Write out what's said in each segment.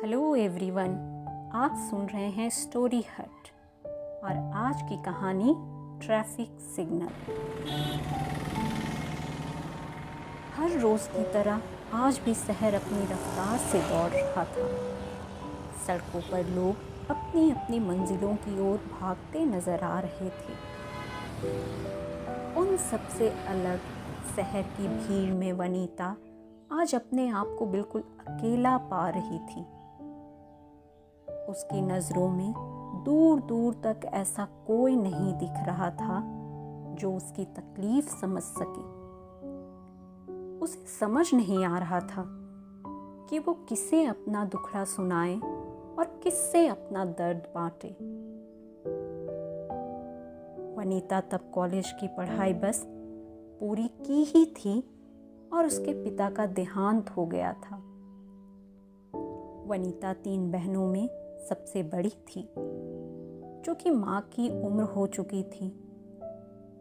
Hello everyone, आप सुन रहे हैं स्टोरी हट और आज की कहानी ट्रैफिक सिग्नल। हर रोज़ की तरह आज भी शहर अपनी रफ्तार से दौड़ रहा था। सड़कों पर लोग अपनी अपनी मंजिलों की ओर भागते नजर आ रहे थे। उन सबसे अलग शहर की भीड़ में वनीता आज अपने आप को बिल्कुल अकेला पा रही थी। उसकी नज़रों में दूर दूर तक ऐसा कोई नहीं दिख रहा था जो उसकी तकलीफ समझ सके। उसे समझ नहीं आ रहा था कि वो किसे अपना दुखड़ा सुनाए और किससे अपना दर्द बांटे। वनीता तब कॉलेज की पढ़ाई बस पूरी की ही थी और उसके पिता का देहांत हो गया था। वनीता 3 बहनों में सबसे बड़ी थी, जो कि माँ की उम्र हो चुकी थी।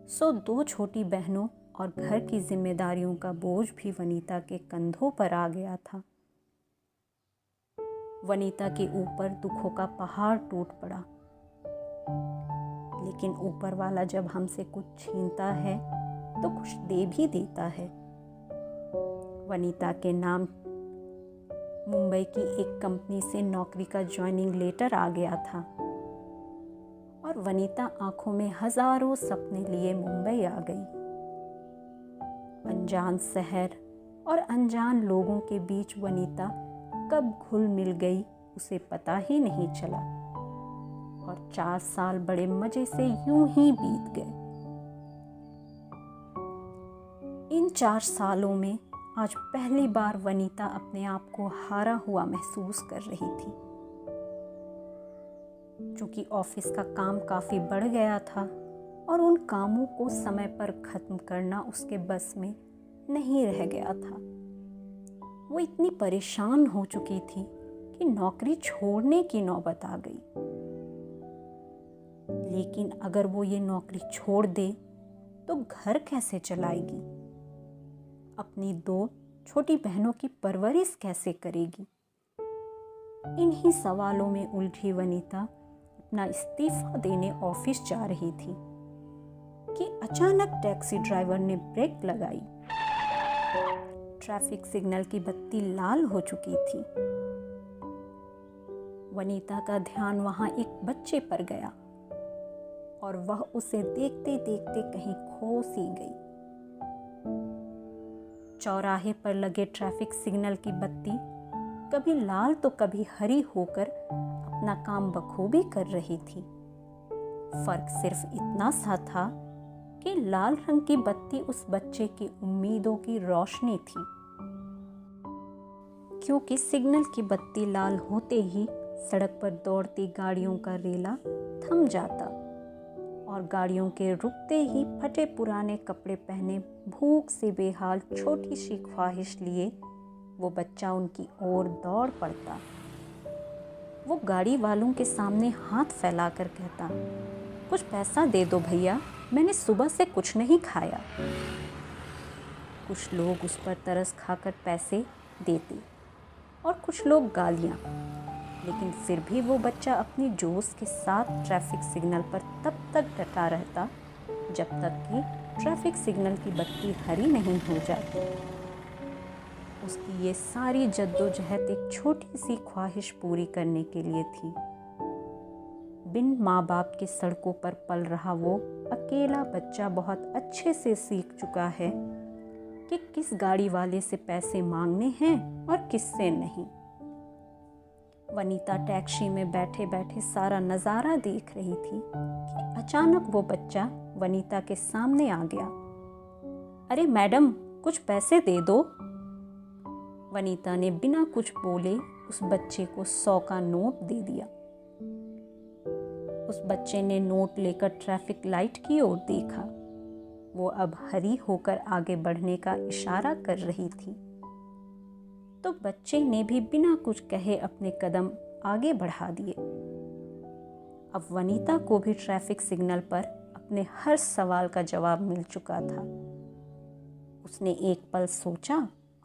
सो 2 छोटी बहनों और घर की जिम्मेदारियों का बोझ भी वनीता के कंधों पर आ गया था। वनीता के ऊपर दुखों का पहाड़ टूट पड़ा। लेकिन ऊपर वाला जब हमसे कुछ छीनता है तो कुछ दे भी देता है। वनीता के नाम मुंबई की एक कंपनी से नौकरी का ज्वाइनिंग लेटर आ गया था और वनीता आंखों में हजारों सपने लिए मुंबई आ गई। अनजान शहर और अनजान लोगों के बीच वनीता कब घुल मिल गई उसे पता ही नहीं चला और 4 साल बड़े मजे से यूं ही बीत गए। इन 4 सालों में आज पहली बार वनीता अपने आप को हारा हुआ महसूस कर रही थी। चूंकि ऑफिस का काम काफी बढ़ गया था और उन कामों को समय पर खत्म करना उसके बस में नहीं रह गया था। वो इतनी परेशान हो चुकी थी कि नौकरी छोड़ने की नौबत आ गई। लेकिन अगर वो ये नौकरी छोड़ दे तो घर कैसे चलाएगी? अपनी 2 छोटी बहनों की परवरिश कैसे करेगी? इन्हीं सवालों में उलझी वनीता अपना इस्तीफा देने ऑफिस जा रही थी कि अचानक टैक्सी ड्राइवर ने ब्रेक लगाई। ट्रैफिक सिग्नल की बत्ती लाल हो चुकी थी। वनीता का ध्यान वहां एक बच्चे पर गया और वह उसे देखते देखते कहीं खो सी गई। चौराहे पर लगे ट्रैफिक सिग्नल की बत्ती कभी लाल तो कभी हरी होकर अपना काम बखूबी कर रही थी। फर्क सिर्फ इतना सा था कि लाल रंग की बत्ती उस बच्चे की उम्मीदों की रोशनी थी, क्योंकि सिग्नल की बत्ती लाल होते ही सड़क पर दौड़ती गाड़ियों का रेला थम जाता और गाड़ियों के रुकते ही फटे पुराने कपड़े पहने भूख से बेहाल छोटी सी ख्वाहिश लिए वो बच्चा उनकी ओर दौड़ पड़ता। वो गाड़ी वालों के सामने हाथ फैलाकर कहता, कुछ पैसा दे दो भैया, मैंने सुबह से कुछ नहीं खाया। कुछ लोग उस पर तरस खाकर पैसे देते और कुछ लोग गालियाँ। लेकिन फिर भी वो बच्चा अपनी जोश के साथ ट्रैफिक सिग्नल पर तब तक डटा रहता जब तक कि ट्रैफिक सिग्नल की बत्ती हरी नहीं हो जाती। उसकी ये सारी जद्दोजहद एक छोटी सी ख्वाहिश पूरी करने के लिए थी। बिन माँ बाप के सड़कों पर पल रहा वो अकेला बच्चा बहुत अच्छे से सीख चुका है कि किस गाड़ी वाले से पैसे मांगने हैं और किससे नहीं। वनीता टैक्सी में बैठे बैठे सारा नज़ारा देख रही थी कि अचानक वो बच्चा वनीता के सामने आ गया। अरे मैडम, कुछ पैसे दे दो। वनीता ने बिना कुछ बोले उस बच्चे को 100 का नोट दे दिया। उस बच्चे ने नोट लेकर ट्रैफिक लाइट की ओर देखा। वो अब हरी होकर आगे बढ़ने का इशारा कर रही थी, तो बच्चे ने भी बिना कुछ कहे अपने कदम आगे बढ़ा दिए। अब वनीता को भी ट्रैफिक सिग्नल पर अपने हर सवाल का जवाब मिल चुका था। उसने एक पल सोचा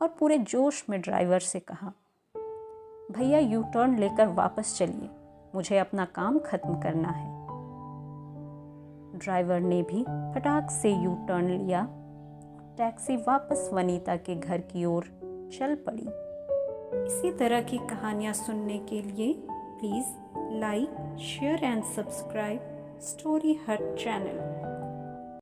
और पूरे जोश में ड्राइवर से कहा, भैया यू टर्न लेकर वापस चलिए, मुझे अपना काम खत्म करना है। ड्राइवर ने भी फटाक से यू टर्न लिया। टैक्सी वापस वनीता के घर की ओर चल पड़ी। इसी तरह की कहानियाँ सुनने के लिए please like, share and subscribe story हट चैनल।